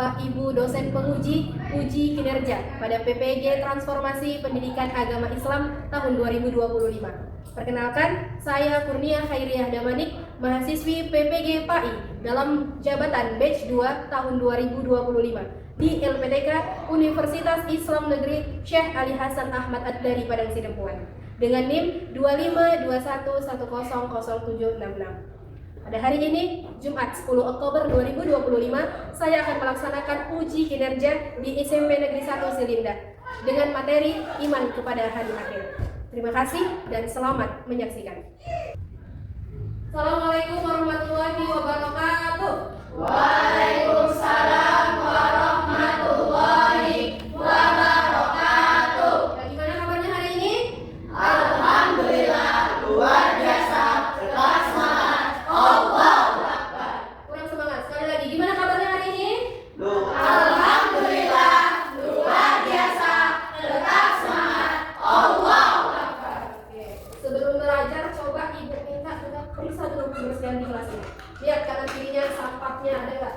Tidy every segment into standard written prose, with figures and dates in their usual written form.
Bapak Ibu dosen penguji uji kinerja pada PPG Transformasi Pendidikan Agama Islam tahun 2025. Perkenalkan, saya Kurnia Khairiah Damanik, mahasiswi PPG PAI dalam jabatan batch 2 tahun 2025 di LPTK Universitas Islam Negeri Syekh Ali Hasan Ahmad Ad-Dari Padang Sidempuan dengan NIM 2521100766. Pada hari ini, Jumat 10 Oktober 2025, saya akan melaksanakan uji kinerja di SMP Negeri 1 Silinda dengan materi iman kepada hari akhir. Terima kasih dan selamat menyaksikan. Assalamualaikum warahmatullahi wabarakatuh. Waalaikumsalam warahmatullahi wabarakatuh. Bagaimana kabarnya hari ini? Alhamdulillah, luar biasa. Tetap semangat. Allahu Akbar. Kurang semangat. Sekali lagi, gimana kabarnya hari ini? Alhamdulillah, luar biasa. Tetap semangat. Allahu Akbar. Oke. Sebelum belajar, coba ibu minta kita periksa dulu kebersihan di kelas ini. Lihat kanan kirinya sampahnya ada nggak?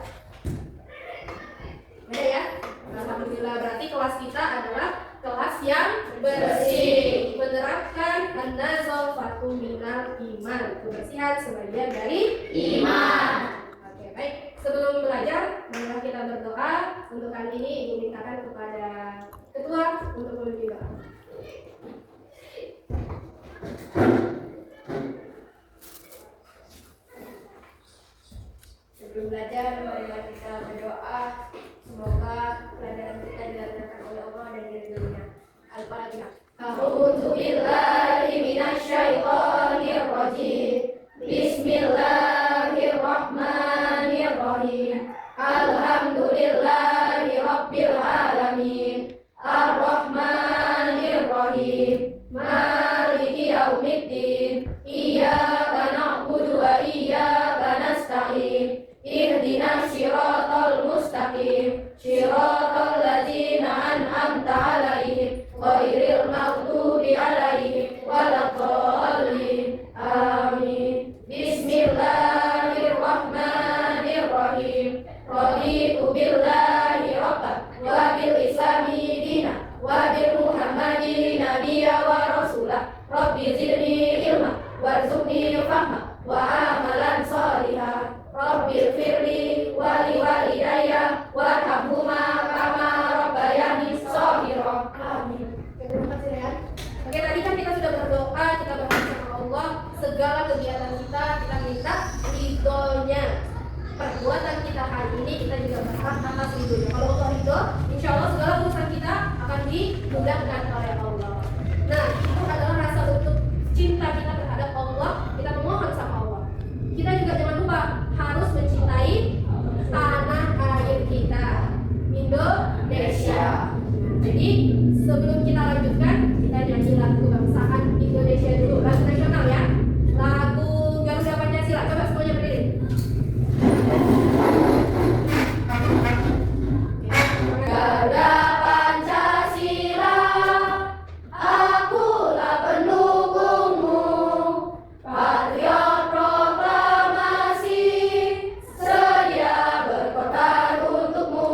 Ada ya? Alhamdulillah, berarti kelas kita adalah kelas yang bersih, menerapkan an-nazafatu minal iman, kebersihan sebagian dari Iman. Oke, baik. Sebelum belajar, marilah kita berdoa. Untuk kali ini ibu mintakan kepada ketua untuk memimpin doa. Sebelum belajar, marilah kita berdoa. Semoga pelajaran kita dilancarkan oleh Allah dan diridhoinya. Al-Fatihah. A'udzu billahi minasyaitonir rajim. Bismillahirrahmanirrahim. Alhamdulillahi rabbil alamin. Ar-Rahmanir Rahim. Maliki yaumiddin. Iyyaka na'budu wa iyyaka nasta'in. Ihdinas shiratal mustaqim. Shiratal ladzina an'amta 'alaihim ghairil maghdubi 'alaihim waladdallin. Amin. Bismillahirrahmanirrahim. Raditu billahi rabban wa bil islami dinan wa bil muhammadin nabiyya wa rasulah. Rabbi zidni ilma warzuqni fahma wa amalan shalihan. Rabbil firli wali walidayya warhamhuma kama rabbayani shaghira. Amin. Oke, terima kasih Rehan. Oke, tadi kan kita sudah berdoa, kita berdoa sama Allah, segala kegiatan kita minta ridhonya. Perbuatan kita hari ini kita juga berharap atas ridhonya. Kalau Allah ridho, insya Allah segala urusan kita akan dimudahkan oleh Allah. Nah, itu adalah rasa untuk cinta kita terhadap Allah, kita memohon sama Allah. Kita juga jangan lupa harus mencintai tanah air kita, Indonesia. Jadi sebelum kita lanjutkan, kita nyanyi lagu kebangsaan Indonesia dulu, lagu nasional ya. Lagu Garuda Pancasila. Coba semuanya berdiri. Garuda Pancasila, akulah pendukungmu. Patriot proklamasi, sedia berkorban untukmu.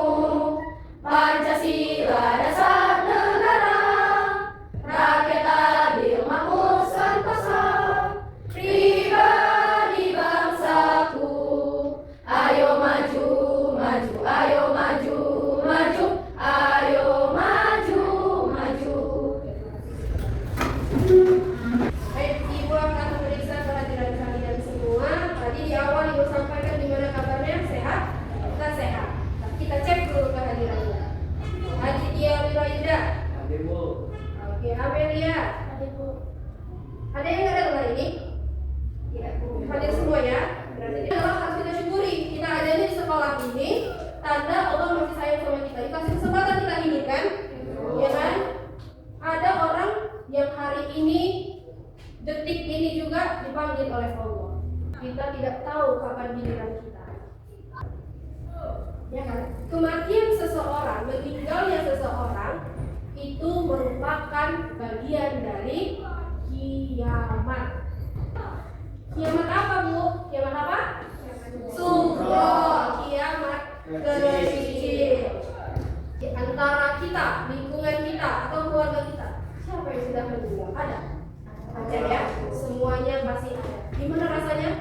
Pancasila dasar negara, rakyat adil makmur sentosa. Pribadi bangsaku, ayo maju, maju, ayo maju, maju, ayo maju, maju. Baik, Ibu akan memeriksa kehadiran kalian semua. Tadi di awal Ibu sampaikan gimana kabarnya, sehat? Kita sehat. Nah, kita cek dulu kehadirannya. Aditya Wirayuda. Oke, Amelia. Ada yang nggak datang hari ini? Tidak. Hadir semua ya. Berarti ini adalah harus kita syukuri. Kita adanya di sekolah ini tanda Allah masih sayang sama kita. Dikasih kesempatan kita ini kan? Ya kan? Ada orang yang hari ini, detik ini juga dipanggil oleh Allah. Kita tidak tahu kapan giliran kita. Ya kan? Kematian seseorang, meninggalnya seseorang itu merupakan bagian dari kiamat. Kiamat apa, Bu? Kiamat apa? Sugro, kiamat kecil. Ada. Ada ya. Semuanya pasti ada. Gimana rasanya?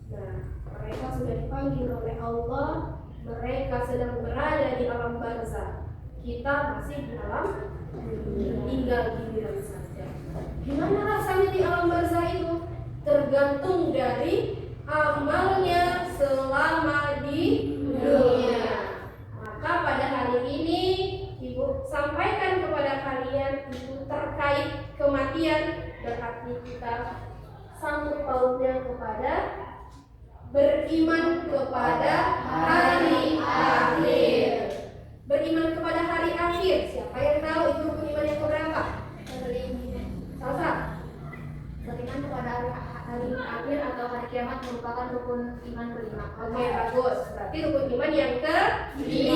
Nah, mereka sudah dipanggil oleh Allah. Mereka sedang berada di alam barzah. Kita masih di alam dunia, tinggal giliran saja. Gimana rasanya di alam barzah itu? Tergantung dari amalnya selama di dunia. Maka pada hari ini Ibu sampaikan kepada kalian itu terkait kematian, berarti kita sanggup pautnya kepada beriman kepada hari akhir. Beriman kepada hari akhir. Siapa yang tahu itu rukun iman yang keberapa? Salsa. Beriman kepada hari akhir atau hari kiamat merupakan rukun iman kelima. Oke, bagus. Berarti rukun iman yang ke-5.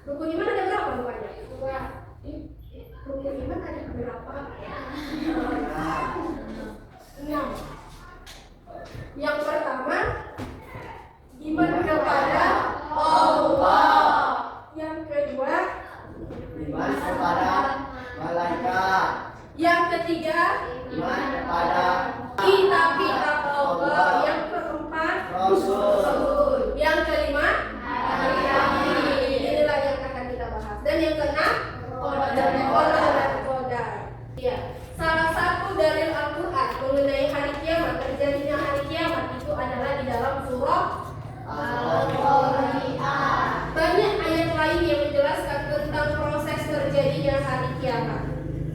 Rukun iman ada berapa rupanya? Rukun iman ada berapa? 6. Yang pertama, iman kepada Allah. Yang kedua, iman kepada malaikat. yang ketiga, Iman kepada kitab-kitab Allah. Yang keempat, Rasul. yang kelima, hari akhir. Inilah yang akan kita bahas. Dan yang keenam, qadar. Ya, salah satu dalil Al-Quran mengenai hari kiamat, terjadinya hari kiamat itu adalah di dalam surah Al-Qari'ah. Banyak ayat lain yang menjelaskan tentang proses terjadinya hari kiamat,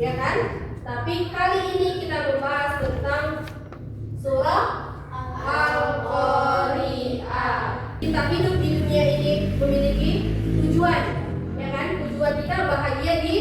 ya kan? Tapi kali ini kita membahas tentang surah Al-Qari'ah. Kita hidup di dunia ini memiliki tujuan, ya kan? Tujuan kita bahagia di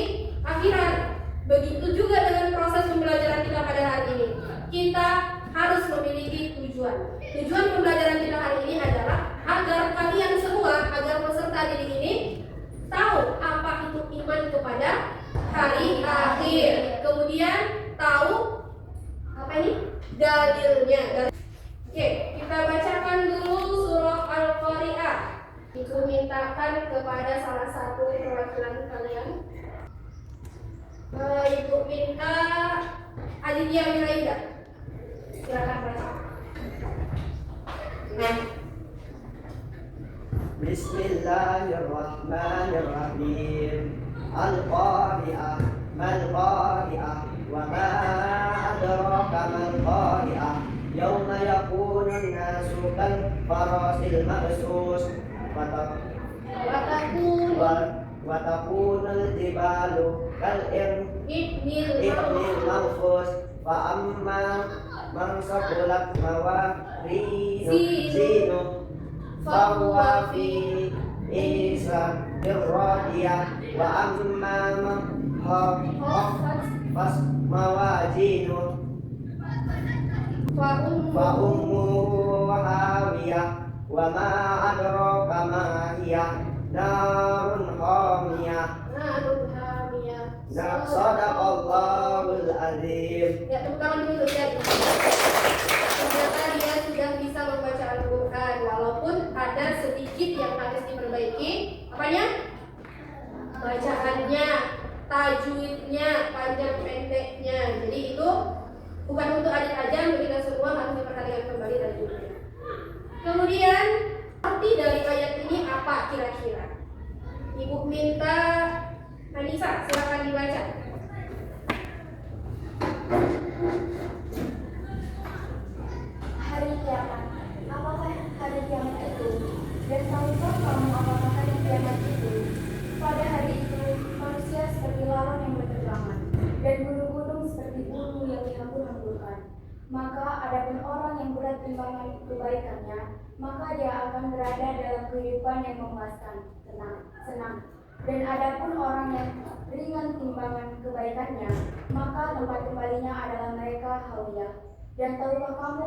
akhirat. Begitu juga dengan proses pembelajaran kita pada hari ini. Kita harus memiliki tujuan. Tujuan pembelajaran kita hari ini adalah agar kalian semua, agar peserta didik ini tahu apa itu iman kepada hari akhir. Kemudian tahu apa ini? Dalilnya. Oke, kita bacakan dulu surah Al-Qari'ah. Ibu mintakan kepada salah satu perwakilan kalian. Ibu minta Aditya Wiraida. Silakan baca. Bismillahirrahmanirrahim. Al-Qari'ah, mal-Qari'ah, wa ma adraka mal-Qari'ah. Yawma yakunun nasu kal farasil mabsus wa takunul jibalu kal ibnil manfus fa amma man saqulat mawazinu fahuwa fi ishatir radiyah wa amma man khaffat mawazinu fa ummuhu hawiyah wa ma adraka ma hiya narun hamiyah. Sadaqallahul azim. Ya, tepuk tangan dulu ya. Ternyata dia sudah bisa membaca Al-Quran, walaupun ada sedikit yang harus diperbaiki. Apanya? Bacaannya, tajwidnya, panjang pendeknya. Jadi itu bukan untuk adik aja, untuk kita semua harus diperhatikan kembali tajwidnya. Kemudian arti dari ayat ini apa kira-kira? Ibu minta Anissa, silakan dibaca. Hari kiamat. Apakah hari kiamat itu? Dan tahukah kamu apakah hari kiamat itu? Pada hari itu, manusia seperti laron yang berterbangan, dan gunung-gunung seperti bulu yang dihambur-hamburkan. Maka adapun orang yang berat timbangan kebaikannya, maka dia akan berada dalam kehidupan yang memuaskan, senang. Dan adapun orang yang ringan timbangan kebaikannya, maka tempat kembalinya adalah mereka hawiyah. Dan tahukah kamu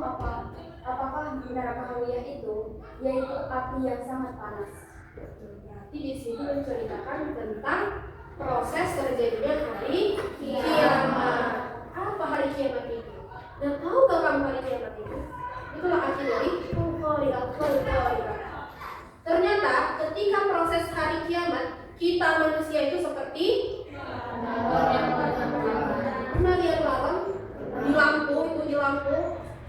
apakah neraka hawiyah itu? Yaitu api yang sangat panas. Berarti di sini menceritakan tentang proses terjadinya hari kiamat. Apa hari kiamat itu? Dan tahukah kamu hari kiamat itu? Itulah arti dari Al-Qari'ah. Ternyata ketika proses hari kiamat, kita manusia itu seperti malam di lampu,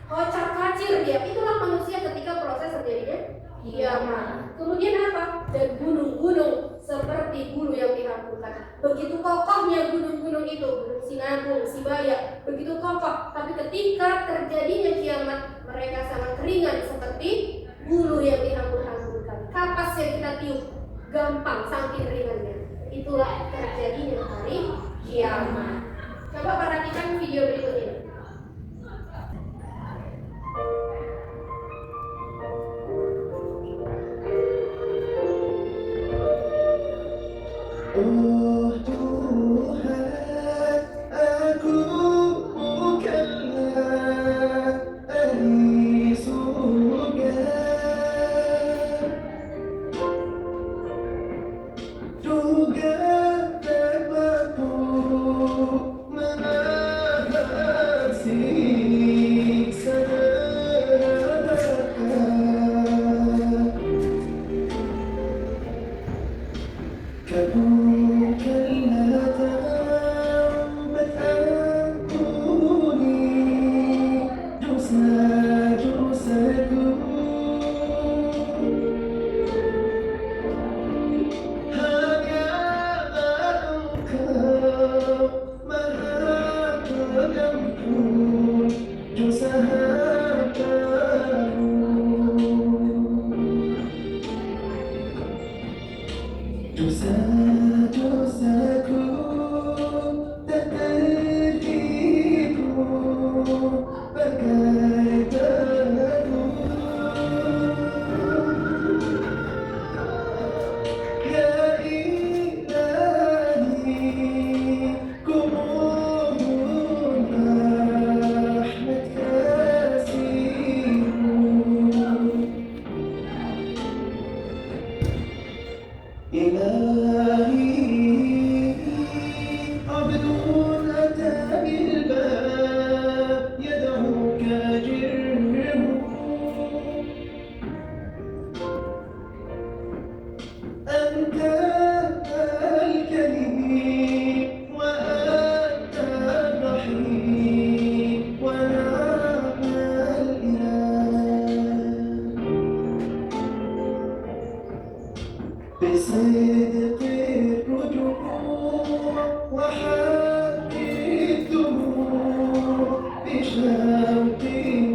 kocar kacir dia. Itulah manusia ketika proses terjadinya kiamat. Kemudian apa? Dan gunung-gunung seperti bulu yang dihamburkan. Begitu kokohnya gunung-gunung itu, Gunung Sinabung, Sibaya, begitu kokoh. Tapi ketika terjadinya kiamat, mereka sangat ringan seperti bulu yang dihambur-hamburkan. Kapas yang kita tiup gampang saking ringannya. Itulah terjadinya hari kiamat. Coba perhatikan video berikut ini. Oh Tuhan, aku bukanlah ahli surga, juga tak mampu menahan siksa neraka. Kabulkanlah taubat ampuni dosa-dosaku. Hanyalah Engkau Maha Pengampun dosa hambamu. Dosa-dosaku tak terhitung bagai debu. Ya Ilahi, ku mohon rahmat kasih-Mu. إلهي عبد أتى بالباب يدعوك جره، أنت الكريم وأنت الرحيم ونعم الإله. بصدق الرجوع وحق الدموع بشوق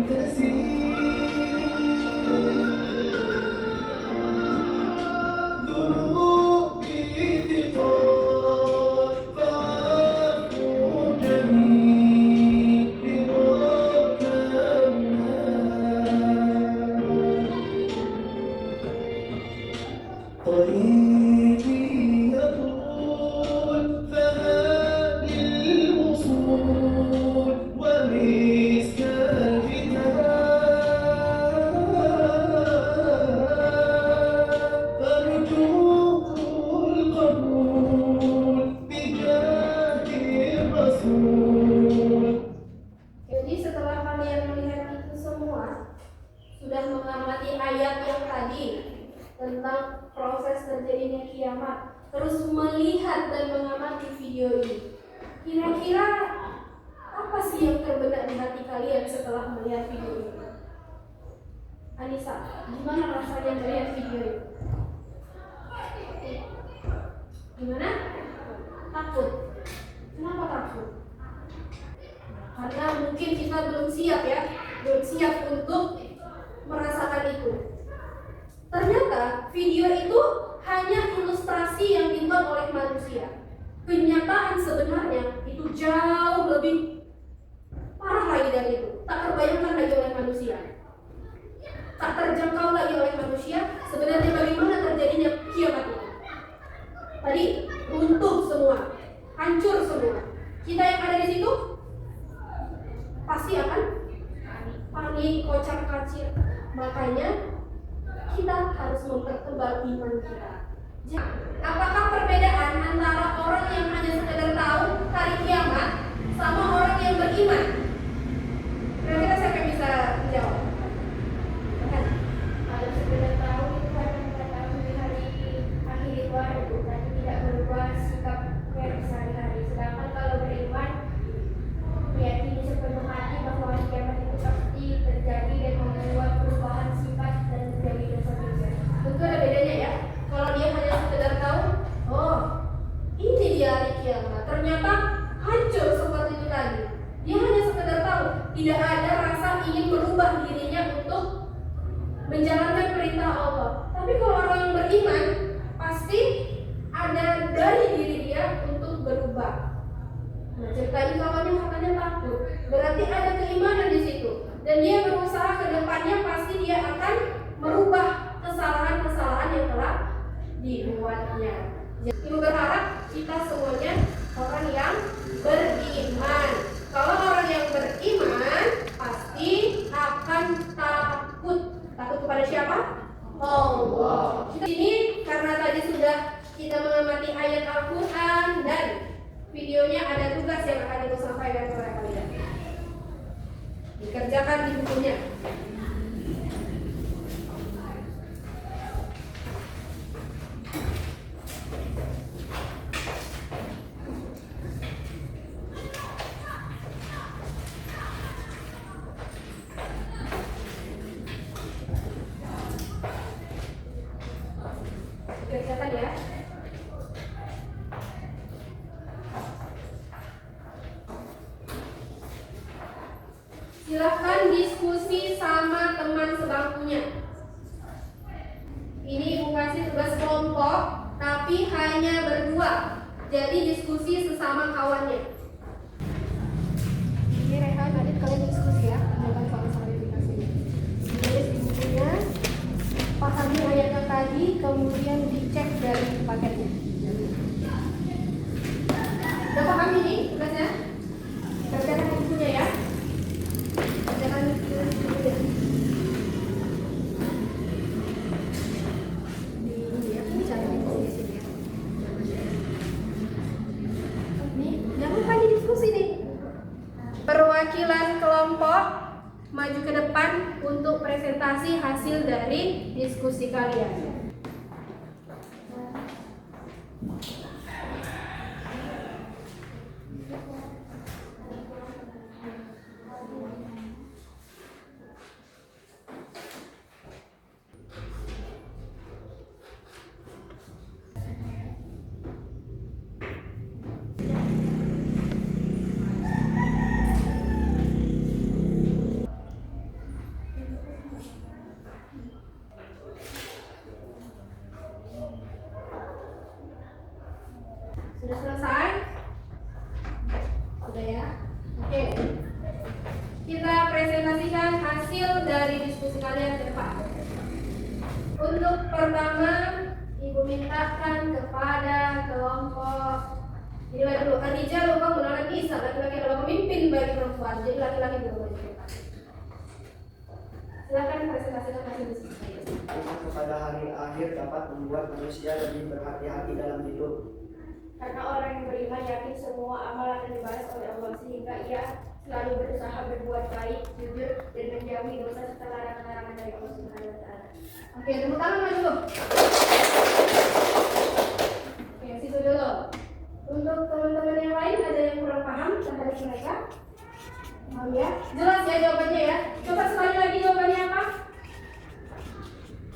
تسير، ذنوبي ثقال فعفو جميل رضاك منال. طريقي يطول فهل الوصول ومسك الختام، أرجو القبول بجاه الرسول. Jadi setelah kalian melihat itu semua, sudah mengamati ayat yang tadi tentang proses terjadinya kiamat, terus melihat dan mengamati video ini, kira-kira apa sih yang terbenak di hati kalian setelah melihat video ini? Anissa, gimana rasanya melihat video ini? Gimana? Takut. Kenapa takut? Karena mungkin kita belum siap ya, belum siap untuk merasakan itu. Ternyata video itu hanya ilustrasi yang dibuat oleh manusia. Kenyataan sebenarnya itu jauh lebih parah lagi dari itu. Tak terbayangkan lagi oleh manusia, tak terjangkau lagi oleh manusia. Sebenarnya bagaimana terjadinya kiamat itu? Tadi runtuh semua, hancur semua. Kita yang ada di situ pasti akan panik, kocar kacir. Makanya kita harus mempertebal iman kita. Apakah perbedaan antara orang yang hanya sekedar tahu hari kiamat sama orang yang beriman? Kira-kira siapa yang bisa menjawab? Kan? Kalau sekedar tahu itu hanya mengetahui hari akhir itu ada, tapi tidak berubah sikap sehari-hari. Sedangkan kalau beriman berarti ada keimanan di situ. Dan dia berusaha ke depannya pasti dia akan merubah kesalahan-kesalahan yang telah dibuatnya. Jadi Ibu berharap kita semuanya orang yang beriman. Kalau orang yang beriman pasti akan takut. Takut kepada siapa? Allah. Di sini karena tadi sudah kita mengamati ayat Al-Quran dan videonya, ada tugas yang akan Ibu sampaikan kepada kalian. Dikerjakan di bukunya. Dikerjakan ya. Silahkan diskusi sama teman sebangkunya. Ini Ibu kasih tugas kelompok, tapi hanya berdua. Jadi diskusi sesama kawannya. Ini Rehan, Adit, kalian diskusi ya. Jangan sama-sama dikasih. Tulis di bukunya. Pahami ayatnya tadi, kemudian dicek dari paketnya. Udah paham ini tugasnya? Kerjakan di bukunya ya. Kerjakan di bukunya. Jangan lupa diskusi nih. Perwakilan kelompok maju ke depan untuk presentasi hasil dari diskusi kalian. Sudah selesai? Sudah ya? Oke. Kita presentasikan hasil dari diskusi kalian ke depan. Untuk pertama, Ibu mintakan kepada kelompok. Jadi dulu, Khadijah lupa menggunakan Nisa, laki-laki adalah pemimpin bagi perempuan. Jadi laki-laki berubah. Silakan presentasikan hasil diskusi. Iman kepada hari akhir dapat membuat manusia lebih berhati-hati dalam hidup. Karena orang yang beriman yakin semua amal akan dibalas oleh Allah, sehingga ia selalu berusaha berbuat baik, jujur, dan menjauhi dosa serta larangan-larangan dari Allah Subhanahu wa Ta'ala. Oke, tepuk tangan dulu. Oke, situ dulu. Untuk teman-teman yang lain ada yang kurang paham terhadap mereka? Paham ya? Jelas ya jawabannya ya. Coba sekali lagi jawabannya apa?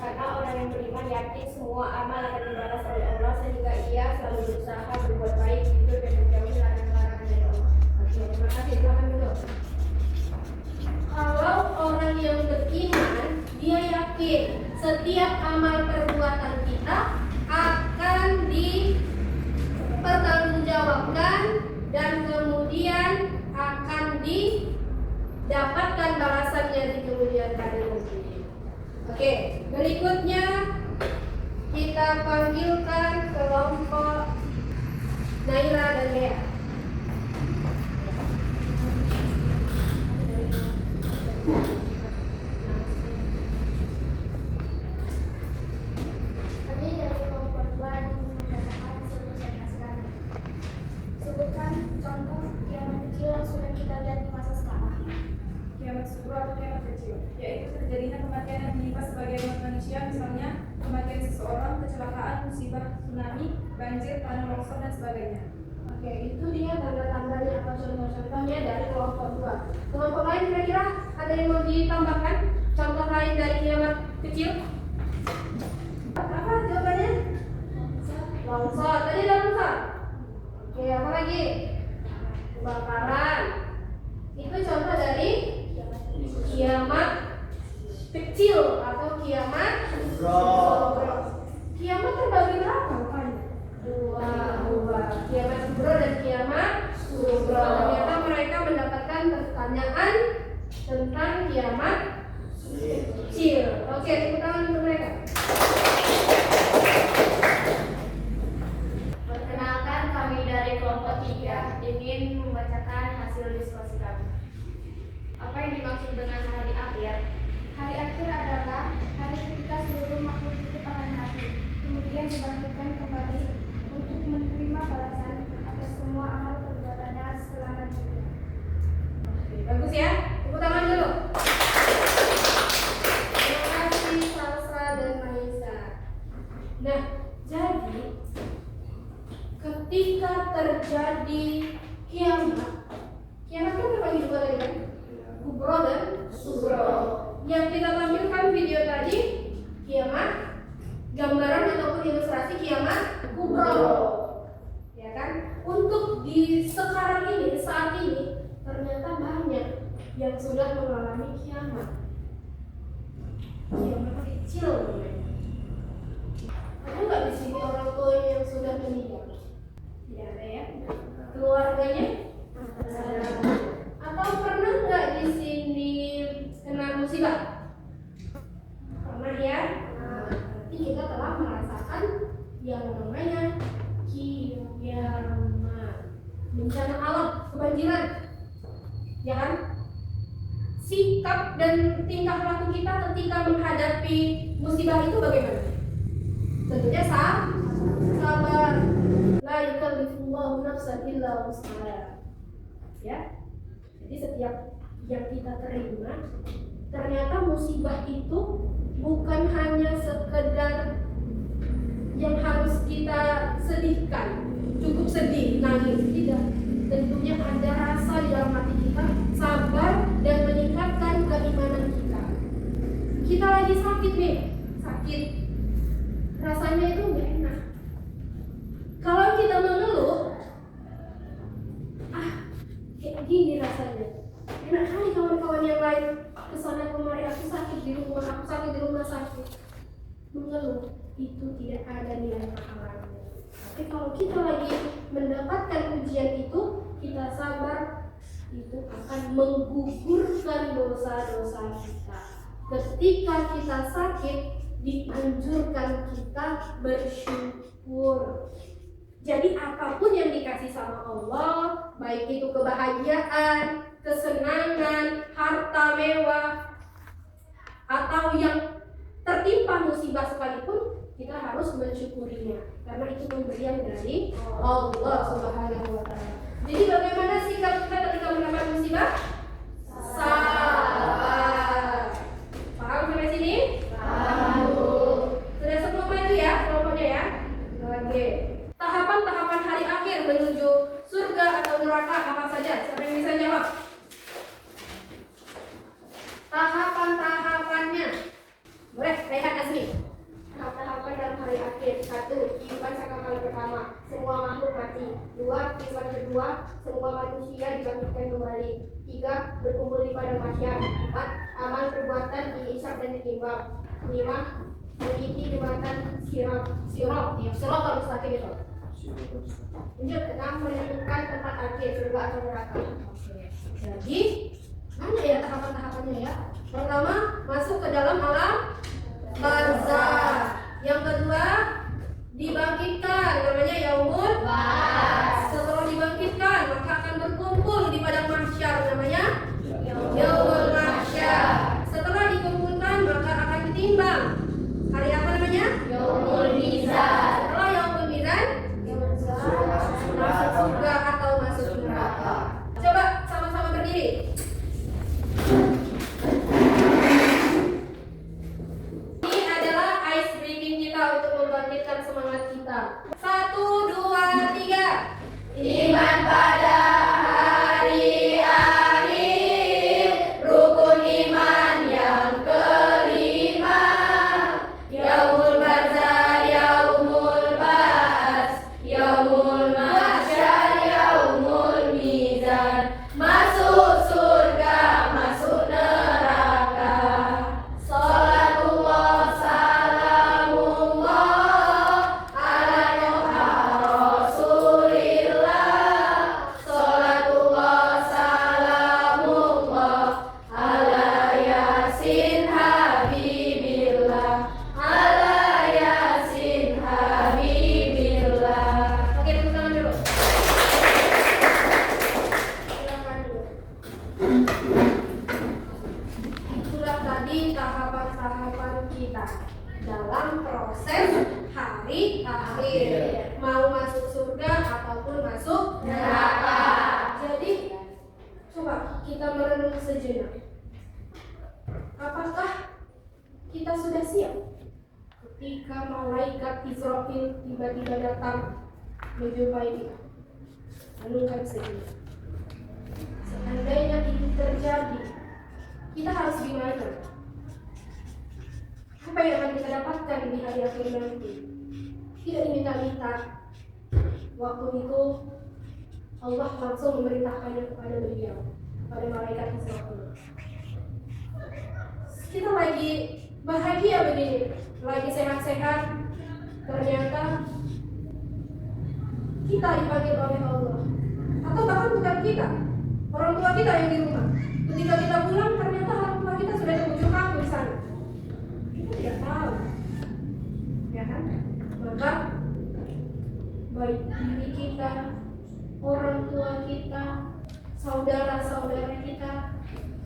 Karena orang yang beriman yakin semua amal akan dibalas oleh Allah, sehingga ia selalu berusaha berbuat baik, jujur, dan menjauhi larangan-larangan dari Allah. Oke, terima kasih. Silakan dulu. Kalau orang yang beriman, dia yakin setiap amal perbuatan kita akan dipertanggungjawabkan dan kemudian akan didapatkan balasannya di kemudian hari nanti. Oke, berikutnya kita panggilkan kelompok Naira dan Lea. Kami dari kelompok 2 mengatakan presentasikan. Sebutkan contoh yang kecil yang sudah kita lihat di masa sekarang. Kiamat subuh atau kiamat kecil, yaitu terjadinya kematian yang menimpa sebagian umat manusia, misalnya kematian seseorang, kecelakaan, musibah, tsunami, banjir, tanah longsor, dan sebagainya. Oke, itu dia tanda-tandanya atau contoh-contohnya dari kelompok 2. Kelompok lain kira-kira ada yang mau ditambahkan? Contoh lain dari kiamat kecil? Apa jawabannya? Longsor. Tadi longsor. Oke, apa lagi? Kebakaran. Itu contoh dari kiamat kecil atau kiamat kubro. Kiamat terbagi berapa? Dua. Kiamat kubro dan kiamat kubro. Ternyata mereka mendapatkan pertanyaan dimaksud dengan hari akhir? Hari akhir adalah hari ketika seluruh makhluk itu akan mati, kemudian dibangkitkan kembali untuk menerima balasan atas semua amal perbuatannya selama dunia. Oke, bagus ya. Tepuk tangan dulu. Terima kasih Salsa dan Maisa. Nah, jadi ketika terjadi kiamat kan terbagi dua tadi kan? Kubro dan Sugro. Yang kita tampilkan video tadi kiamat, gambaran ataupun ilustrasi kiamat kubro, ya kan? Untuk di sekarang ini, saat ini ternyata banyak yang sudah mengalami kiamat kecil namanya. Ada nggak di sini orang tuanya yang sudah meninggal? Tidak ada ya. Keluarganya? Ada. Atau pernah nggak di sini kena musibah? Pernah ya. Berarti kita telah merasakan yang namanya kiamat, bencana alam, kebanjiran, ya kan? Sikap dan tingkah laku kita ketika menghadapi musibah itu bagaimana? Tentunya sabar. La yukallifullahu nafsan illa wus'aha. Ya. Jadi setiap yang kita terima, ternyata musibah itu bukan hanya sekedar yang harus kita sedihkan, cukup sedih, nangis, tidak. Tentunya ada rasa di dalam hati kita, sabar dan meningkatkan keimanan kita. Kita lagi sakit nih, sakit. Rasanya itu nggak enak. Kalau kita mengeluh, kayak gini rasanya. Enak kali kawan-kawan yang lain kesana kemari, aku sakit di rumah, aku sakit di rumah sakit. Mengeluh itu tidak ada nilai pahalanya. Tapi kalau kita lagi mendapatkan ujian itu, kita sabar, itu akan menggugurkan dosa-dosa kita. Ketika kita sakit, dianjurkan kita bersyukur. Jadi apapun yang dikasih sama Allah, baik itu kebahagiaan, kesenangan, harta mewah, atau yang tertimpa musibah sekalipun, kita harus mensyukurinya. Karena itu pemberian dari Allah Subhanahu wa Ta'ala. Jadi bagaimana sikap kita ketika mendapat musibah? Sabar. Paham sampai sini? Paham. Sudah sebelum maju ya, kelompoknya ya. Oke. Tahapan-tahapan hari akhir menuju surga atau neraka apa saja? Siapa yang bisa jawab? Tahapan-tahapannya. Boleh, Rehan Azmi. Tahapan dalam hari akhir. 1. Tiupan sangkakala pertama, semua makhluk mati. 2. Tiupan kedua, semua manusia dibangkitkan kembali. 3. Berkumpul di padang mahsyar. 4. Amal perbuatan dihisab dan ditimbang. 5. Mengikuti jembatan sirat kalau mustaqim itu. Lanjut, 6. Menentukan tempat akhir surga atau neraka. Jadi mana ya tahapan-tahapannya ya? Pertama, masuk ke dalam alam barzah. Yang kedua, dibangkitkan, namanya yaumul ba'ats. Setelah dibangkitkan, maka akan berkumpul di padang mahsyar, namanya yaumul mahsyar. Setelah dikumpulkan, maka akan ditimbang. Hari apa namanya? Yaumul mizan. Setelah yaumul mizan, masuk surga atau masuk neraka. Coba sama-sama berdiri. Ini adalah ice breaking kita untuk membangkitkan semangat kita. 1, 2, 3. Iman pada hari akhir, rukun iman yang kelima. Yaumul barzah, yaumul ba'ats, yaumul mahsyar, yaumul mizan. Masuk surga, masuk neraka. Salatullah, salamullah ala Rasulillah. ataupun masuk neraka. Jadi coba kita merenung sejenak. Apakah kita sudah siap ketika malaikat Israfil tiba-tiba datang menjumpai kita? Renungkan sejenak. Seandainya itu terjadi, kita harus gimana? Apa yang akan kita dapatkan di hari akhir nanti? Tidak diminta-minta. Waktu itu Allah langsung memerintahkannya kepada beliau, kepada malaikat Israfil. Kita lagi bahagia begini, lagi sehat-sehat, ternyata kita dipanggil oleh Allah. Atau bahkan bukan kita, orang tua kita yang di rumah. Ketika kita pulang, ternyata orang tua kita sudah di ujung kampung di sana. Kita tidak tahu, ya kan? Maka baik diri kita, orang tua kita, saudara-saudara kita,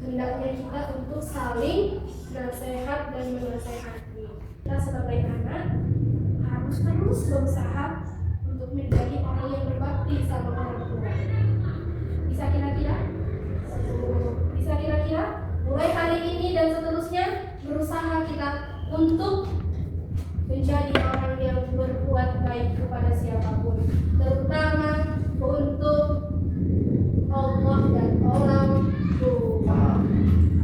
hendaknya kita untuk saling nasihat dan menasehati. Kita sebagai anak harus terus berusaha untuk menjadi orang yang berbakti sama orang tua. Bisa kira-kira? Bisa kira-kira? Mulai hari ini dan seterusnya berusaha kita untuk menjadi orang yang berbuat baik kepada siapapun, terutama untuk Allah dan orang tua.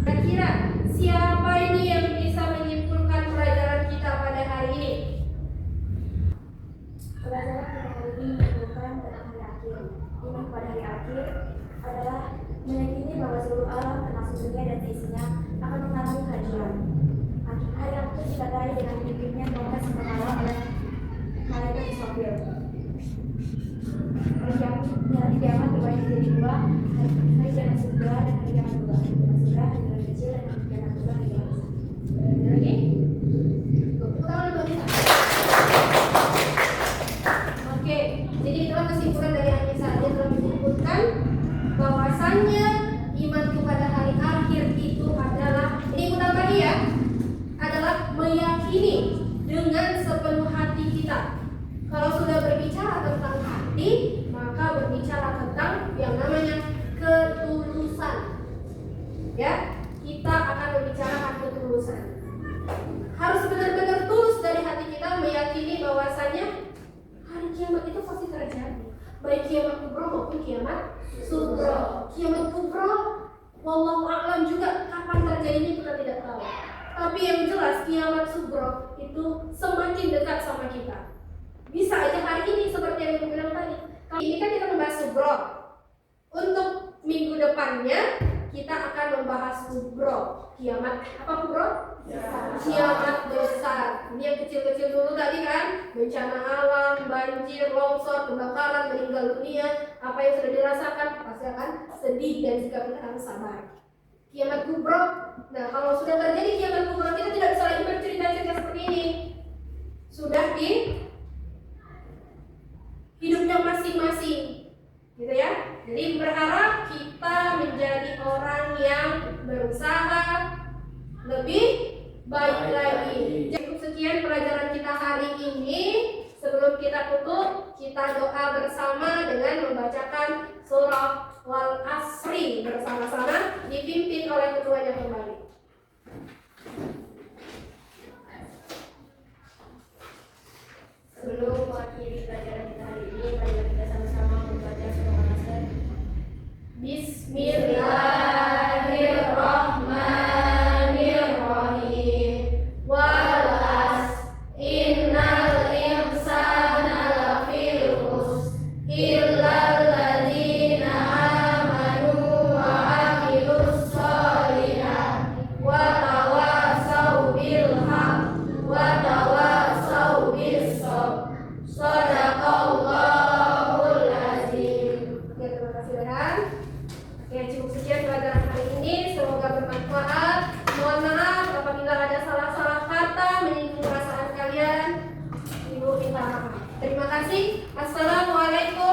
Kira-kira siapa ini yang bisa menyimpulkan pelajaran kita pada hari ini? Pelajaran kita hari ini menunjukkan tentang hari akhir. Iman pada hari akhir adalah meyakini bahwa seluruh alam termasuk dunia dan isinya akan mengalami kajian. Hari akhir ditandai dengan dipimpinnya Tuhan sembahla oleh malaikat Israfil. Hari kiamat terbagi menjadi dua, hari kiamat surga dan hari kiamat dua. Hari kiamat surga, hari kiamat kecil dan hari kiamat dua, hari kiamat besar. Lagi? Tepuk tangan untuk kita. Oke, jadi itulah kesimpulan dari hadis saya telah menyebutkan bahwasannya iman kepada hari akhir itu adalah, ini ulang lagi ya, adalah meyakini dengan sepenuh hati kita. Kalau sudah berbicara tentang hati, maka berbicara tentang yang namanya ketulusan. Ya, kita akan membicarakan ketulusan. Harus benar-benar tulus dari hati kita meyakini bahwasannya hari kiamat itu pasti terjadi. Baik kiamat kubro maupun kiamat sugro. Kiamat kubro, wallahu a'lam juga kapan terjadinya kita tidak tahu. Tapi yang jelas kiamat sugro itu semakin dekat sama kita. Bisa aja hari ini seperti yang aku bilang tadi. Kali ini kan kita membahas sugro. Untuk minggu depannya kita akan membahas kubro. Kiamat apa kubro? Kiamat besar. Ini yang kecil-kecil dulu tadi kan, bencana alam, banjir, longsor, kebakaran, meninggal dunia, apa yang sudah dirasakan pasti akan sedih dan juga kita harus sabar. Kiamat kubro. Nah, kalau sudah terjadi kiamat kubro, kita tidak bisa lagi bercerita-cerita seperti ini. Sudah di hidupnya masing-masing, gitu ya. Jadi berharap kita menjadi orang yang berusaha lebih baik lagi. Cukup sekian pelajaran kita hari ini. Sebelum kita tutup, kita doa bersama dengan membacakan surah Wal Asri bersama-sama, dipimpin oleh ketuanya kembali. Sebelum mengakhiri pelajaran kita hari ini, marilah kita sama-sama membaca surah Al-Asr. Bismillahirrahmanirrahim. Wal asr, innal insana lafi khusr, illal ladzina amanu wa amilus sholihat wa tawasaw bil haqq wa tawasaw bis sabr. Shadaqallahul azim. Oke, terima kasih Rehan. Oke, cukup sekian pelajaran hari ini. Semoga bermanfaat. Mohon maaf apabila ada salah-salah kata menyinggung perasaan kalian. Ibu minta maaf. Terima kasih. Assalamualaikum